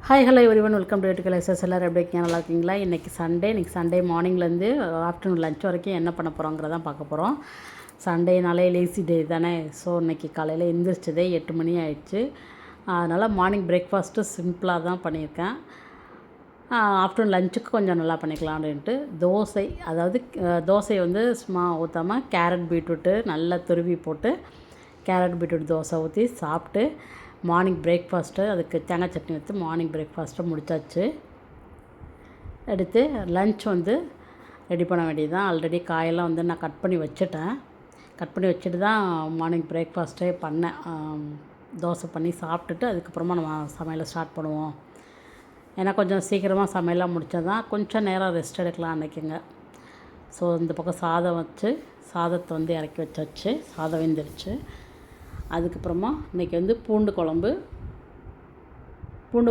Hi hello everyone welcome to Ettukal SS எல்லோரும் எப்படி இருக்கீங்க, நல்லா இருக்கீங்களா? இன்றைக்கி சண்டே மார்னிங்லேருந்து ஆஃப்டர்நூன் லஞ்ச் வரைக்கும் என்ன பண்ண போகிறோங்கிறதான் பார்க்க போகிறோம். சண்டேனாலே லேசி டே தானே. ஸோ இன்றைக்கி காலையில் எழுந்திரிச்சதே 8 மணி ஆயிடுச்சு. அதனால் மார்னிங் பிரேக்ஃபாஸ்ட்டு சிம்பிளாக தான் பண்ணியிருக்கேன். ஆஃப்டர்நூன் லஞ்சுக்கு கொஞ்சம் நல்லா பண்ணிக்கலாம் அப்படின்ட்டு தோசை வந்து சும்மா ஊற்றாமல் கேரட் பீட்ரூட்டு நல்லா துருவி போட்டு கேரட் பீட்ரூட் தோசை ஊற்றி சாப்பிட்டு மார்னிங் பிரேக்ஃபாஸ்ட்டு அதுக்கு தேங்காய் சட்னி வச்சு மார்னிங் பிரேக்ஃபாஸ்ட்டை முடித்தாச்சு. எடுத்து லன்ச் வந்து ரெடி பண்ண வேண்டியது தான். ஆல்ரெடி காயெல்லாம் வந்து நான் கட் பண்ணி வச்சுட்டு தான் மார்னிங் பிரேக்ஃபாஸ்ட்டே பண்ணேன். தோசை பண்ணி சாப்பிட்டுட்டு அதுக்கப்புறமா நம்ம சமையலை ஸ்டார்ட் பண்ணுவோம். ஏன்னா கொஞ்சம் சீக்கிரமாக சமையலாம் முடித்தா தான் கொஞ்சம் நேரம் ரெஸ்ட் எடுக்கலாம் அன்றைக்கிங்க. ஸோ இந்த பக்கம் சாதத்தை வந்து இறக்கி வச்சாச்சு. சாதம் வெந்துருச்சு. அதுக்கப்புறமா இன்றைக்கி வந்து பூண்டு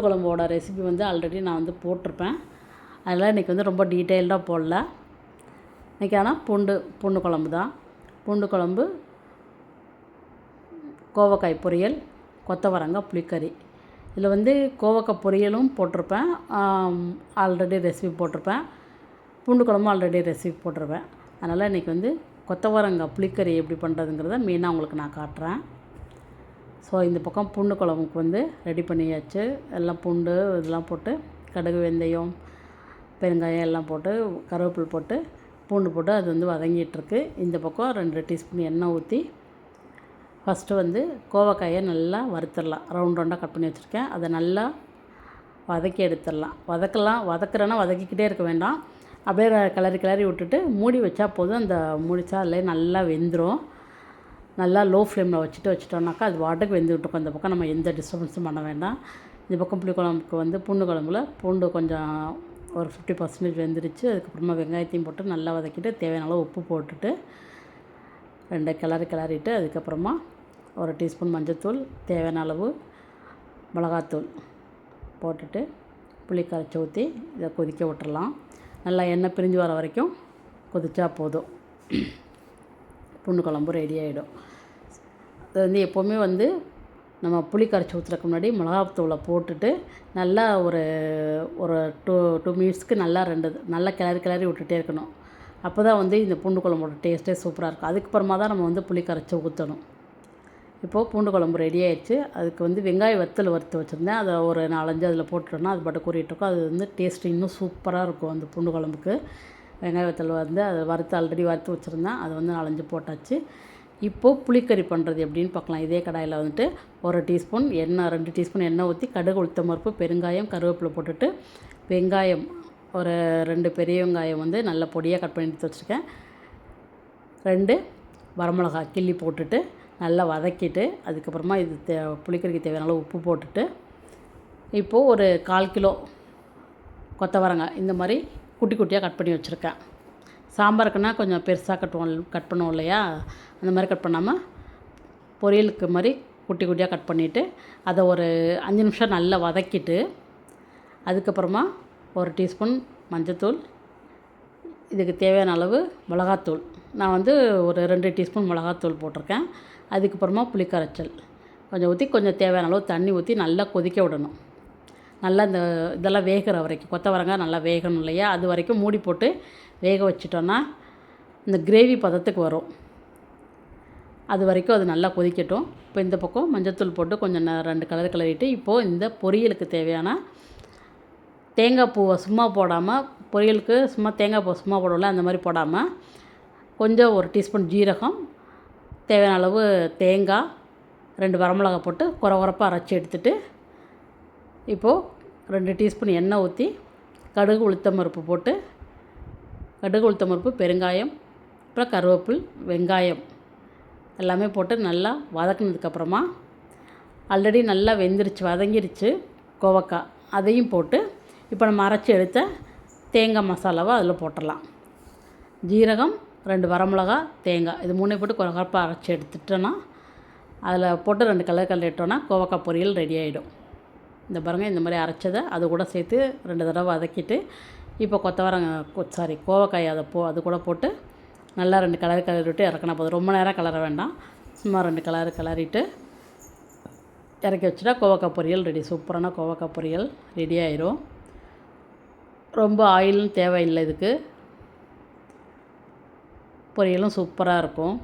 குழம்போட ரெசிபி வந்து ஆல்ரெடி நான் வந்து போட்டிருப்பேன். அதனால் இன்றைக்கி வந்து ரொம்ப டீட்டெயில்டாக போடல. இன்றைக்கி ஆனால் பூண்டு குழம்பு தான். பூண்டு குழம்பு, கோவக்காய் பொரியல், கொத்தவரங்காய் புளிக்கறி. இதில் வந்து கோவக்காய் பொரியலும் போட்டிருப்பேன், ஆல்ரெடி ரெசிபி போட்டிருப்பேன். பூண்டு குழம்பும் ஆல்ரெடி ரெசிபி போட்டிருப்பேன். அதனால் இன்றைக்கி வந்து கொத்தவரங்காய் புளிக்கறி எப்படி பண்ணுறதுங்கிறத மெயினாக உங்களுக்கு நான் காட்டுறேன். ஸோ இந்த பக்கம் பூண்டு குழம்புக்கு வந்து ரெடி பண்ணியாச்சு. எல்லாம் பூண்டு இதெல்லாம் போட்டு கடுகு, வெந்தயம், பெருங்காயம் எல்லாம் போட்டு கருவேப்பிலை போட்டு பூண்டு போட்டு அது வந்து வதங்கிட்டுருக்கு. இந்த பக்கம் 2 டீஸ்பூன் எண்ணெய் ஊற்றி ஃபஸ்ட்டு வந்து கோவக்காயை நல்லா வறுத்துடலாம். ரவுண்டாக கட் பண்ணி வச்சுருக்கேன். அதை நல்லா வதக்கி எடுத்துடலாம். வதக்குறேன்னா வதக்கிக்கிட்டே இருக்க வேண்டாம். அப்படியே கிளறி விட்டுட்டு மூடி வச்சா போதும். அந்த முடிச்சா அதில் நல்லா வெந்துடும். நல்லா லோ ஃப்ளேமில் வச்சுட்டோம்னாக்கா அது வாட்டுக்கு வெந்துக்கிட்டு. அந்த பக்கம் நம்ம எந்த டிஸ்டர்பன்ஸும் பண்ண வேண்டாம். இந்த பக்கம் புளிக்குழம்புக்கு வந்து பூண்டு கொஞ்சம் ஒரு 50% வெந்துருச்சு. அதுக்கப்புறமா வெங்காயத்தையும் போட்டு நல்லா வதக்கிட்டு தேவையான அளவு உப்பு போட்டுட்டு 2 கிளறிட்டு அதுக்கப்புறமா 1 டீஸ்பூன் மஞ்சள்தூள், தேவையான அளவு மிளகாத்தூள் போட்டுட்டு புளி கரைச்சி ஊற்றி இதை கொதிக்க விட்டுறலாம். நல்லா எண்ணெய் பிரிஞ்சு வர வரைக்கும் கொதிச்சா போதும். பூண்டு குழம்பு ரெடி ஆகிடும். அது வந்து எப்போவுமே வந்து நம்ம புளி கரைச்சி ஊற்றுறதுக்கு முன்னாடி மிளகாத்தூளை போட்டுட்டு நல்லா ஒரு 2 மினிட்ஸ்க்கு நல்லா கிளறி விட்டுட்டே இருக்கணும். அப்போ தான் வந்து இந்த பூண்டு குழம்போட டேஸ்ட்டே சூப்பராக இருக்கும். அதுக்கப்புறமா தான் நம்ம வந்து புளி கரைச்சி ஊற்றணும். இப்போது பூண்டு குழம்பு ரெடி ஆகிடுச்சு. அதுக்கு வந்து வெங்காய வறுத்து வச்சுருந்தேன். அதை ஒரு 4-5 அதில் போட்டுட்டோன்னா அது பாட்டு கூறிட்டுருக்கும். அது வந்து டேஸ்ட்டு இன்னும் சூப்பராக இருக்கும். அந்த பூண்டு குழம்புக்கு வெங்காய வத்தல் வந்து அதை ஆல்ரெடி வறுத்து வச்சுருந்தேன். அதை வந்து 4-5 போட்டாச்சு. இப்போது புளிக்கறி பண்ணுறது எப்படின்னு பார்க்கலாம். இதே கடாயில் வந்துட்டு 1 டீஸ்பூன் எண்ணெய், 2 டீஸ்பூன் எண்ணெய் ஊற்றி கடுகு, உளுத்தம் பருப்பு, பெருங்காயம், கருவேப்பிலை போட்டுட்டு வெங்காயம் ஒரு 2 பெரிய வெங்காயம் வந்து நல்ல பொடியாக கட் பண்ணி எடுத்து வச்சுருக்கேன். 2 வரமிளகாய் கிள்ளி போட்டுட்டு நல்லா வதக்கிட்டு அதுக்கப்புறமா இது புளிக்கறிக்கு தேவையான அளவு உப்பு போட்டுட்டு இப்போது ஒரு 1/4 கிலோ கொத்தவரங்காய் இந்த மாதிரி குட்டி குட்டியாக கட் பண்ணி வச்சுருக்கேன். சாம்பாருக்குன்னா கொஞ்சம் பெருசாக கட் பண்ணுவோம் இல்லையா, அந்த மாதிரி கட் பண்ணாமல் பொரியலுக்கு மாதிரி குட்டி குட்டியாக கட் பண்ணிவிட்டு அதை ஒரு 5 நிமிஷம் நல்லா வதக்கிட்டு அதுக்கப்புறமா 1 டீஸ்பூன் மஞ்சள்தூள், இதுக்கு தேவையான அளவு மிளகாத்தூள், நான் வந்து ஒரு 2 டீஸ்பூன் மிளகாத்தூள் போட்டிருக்கேன். அதுக்கப்புறமா புளி கரைச்சல் கொஞ்சம் ஊற்றி கொஞ்சம் தேவையான அளவு தண்ணி ஊற்றி நல்லா கொதிக்க விடணும். நல்லா இதெல்லாம் வேகிற வரைக்கும், கொத்தவரங்காய் நல்லா வேகணும் இல்லையா, அது வரைக்கும் மூடி போட்டு வேக வச்சிட்டோன்னா இந்த கிரேவி பதத்துக்கு வரும். அது வரைக்கும் அது நல்லா கொதிக்கட்டும். இப்போ இந்த பக்கம் மஞ்சள்தூள் போட்டு கொஞ்சம் 2 கிளறிட்டு இப்போது இந்த பொரியலுக்கு தேவையான தேங்காய் பூவை சும்மா போடாமல், பொரியலுக்கு தேங்காய் பூவை சும்மா போடல, அந்த மாதிரி போடாமல் கொஞ்சம் 1 டீஸ்பூன் ஜீரகம், தேவையான அளவு தேங்காய், 2 வரமிளகாய் போட்டு குறப்பாக அரைச்சி எடுத்துகிட்டு இப்போது 2 டீஸ்பூன் எண்ணெய் ஊற்றி கடுகு, உளுத்தம் பருப்பு, பெருங்காயம், அப்புறம் கருவேப்பில், வெங்காயம் எல்லாமே போட்டு நல்லா வதக்கினதுக்கப்புறமா ஆல்ரெடி நல்லா வதங்கிருச்சு கோவக்காய், அதையும் போட்டு இப்போ நம்ம அரைச்சி எடுத்த தேங்காய் மசாலாவை அதில் போட்டுடலாம். ஜீரகம், 2 வரமிளகாய், தேங்காய் இது 3 போட்டு குறப்பாக அரைச்சி எடுத்துட்டோன்னா அதில் போட்டு 2 கிளறிட்டோன்னா கோவக்காய் பொரியல் ரெடி ஆகிடும். இந்த பாருங்கள், இந்த மாதிரி அரைச்சதை அது கூட சேர்த்து 2 தடவை வதக்கிட்டு இப்போ கோவக்காய் அது கூட போட்டு நல்லா 2 கிளறி விட்டு இறக்கினா போதும். ரொம்ப நேரம் கிளற வேண்டாம், சும்மா 2 கிளறிட்டு இறக்கி வச்சுட்டா கோவக்காய் பொரியல் ரெடி. சூப்பரான கோவக்காய் பொரியல் ரெடி ஆயிரும். ரொம்ப ஆயிலும் தேவையில்லை இதுக்கு. பொரியலும் சூப்பராக இருக்கும்.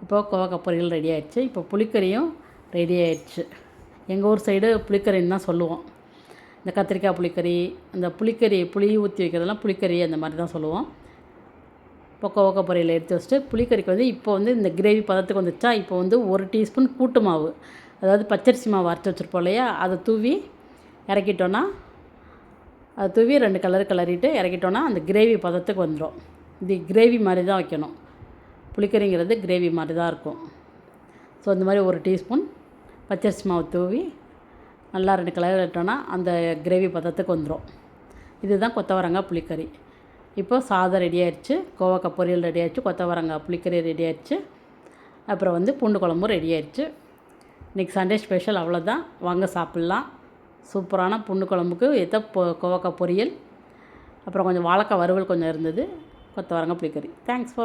இப்போ கோவக்காய் பொரியல் ரெடி ஆயிடுச்சு. இப்போ புளிக்கறியும் ரெடி ஆயிடுச்சு. எங்கள் ஊர் சைடு புளிக்கறின்னு தான் சொல்லுவோம். இந்த கத்திரிக்காய் புளிக்கறி, அந்த புளிக்கறி புளி ஊற்றி வைக்கிறதெல்லாம் புளிக்கறி அந்த மாதிரி தான் சொல்லுவோம். இப்போ கோவக்காய் பொரியல் எடுத்து வச்சுட்டு புளிக்கறிக்கு வந்து இப்போ வந்து இந்த கிரேவி பதத்துக்கு வந்துச்சா, இப்போ வந்து 1 டீஸ்பூன் கூட்டு மாவு, அதாவது பச்சரிசி மாவு அரைச்சி வச்சுருப்போம் இல்லையா, அதை தூவி இறக்கிட்டோன்னா, அதை தூவி 2 கிளறிட்டு இறக்கிட்டோன்னா அந்த கிரேவி பதத்துக்கு வந்துடும். இது கிரேவி மாதிரி தான் வைக்கணும். புளிக்கறிங்கிறது கிரேவி மாதிரி தான் இருக்கும். ஸோ இந்த மாதிரி 1 டீஸ்பூன் பச்சரிசி மாவு தூவி நல்லா 2 கிளறிட்டோன்னா அந்த கிரேவி பதத்துக்கு வந்துடும். இதுதான் கொத்தவரங்காய் புளிக்கறி. இப்போ சாதம் ரெடி ஆயிடுச்சு, கோவக்காய் பொரியல் ரெடி ஆயிடுச்சு, கொத்தவரங்காய் புளிக்கறி ரெடி ஆயிடுச்சு, அப்புறம் வந்து பூண்டு குழம்பும் ரெடி ஆயிடுச்சு. இன்றைக்கி சண்டே ஸ்பெஷல் அவ்வளோதான். வாங்க சாப்பிட்லாம். சூப்பரான பூண்டு குழம்புக்கு கோவக்காய் பொரியல், அப்புறம் கொஞ்சம் வாழைக்காய் வறுவல் கொஞ்சம் இருந்தது, கொத்தவரங்காய் புளிக்கறி. Thanks for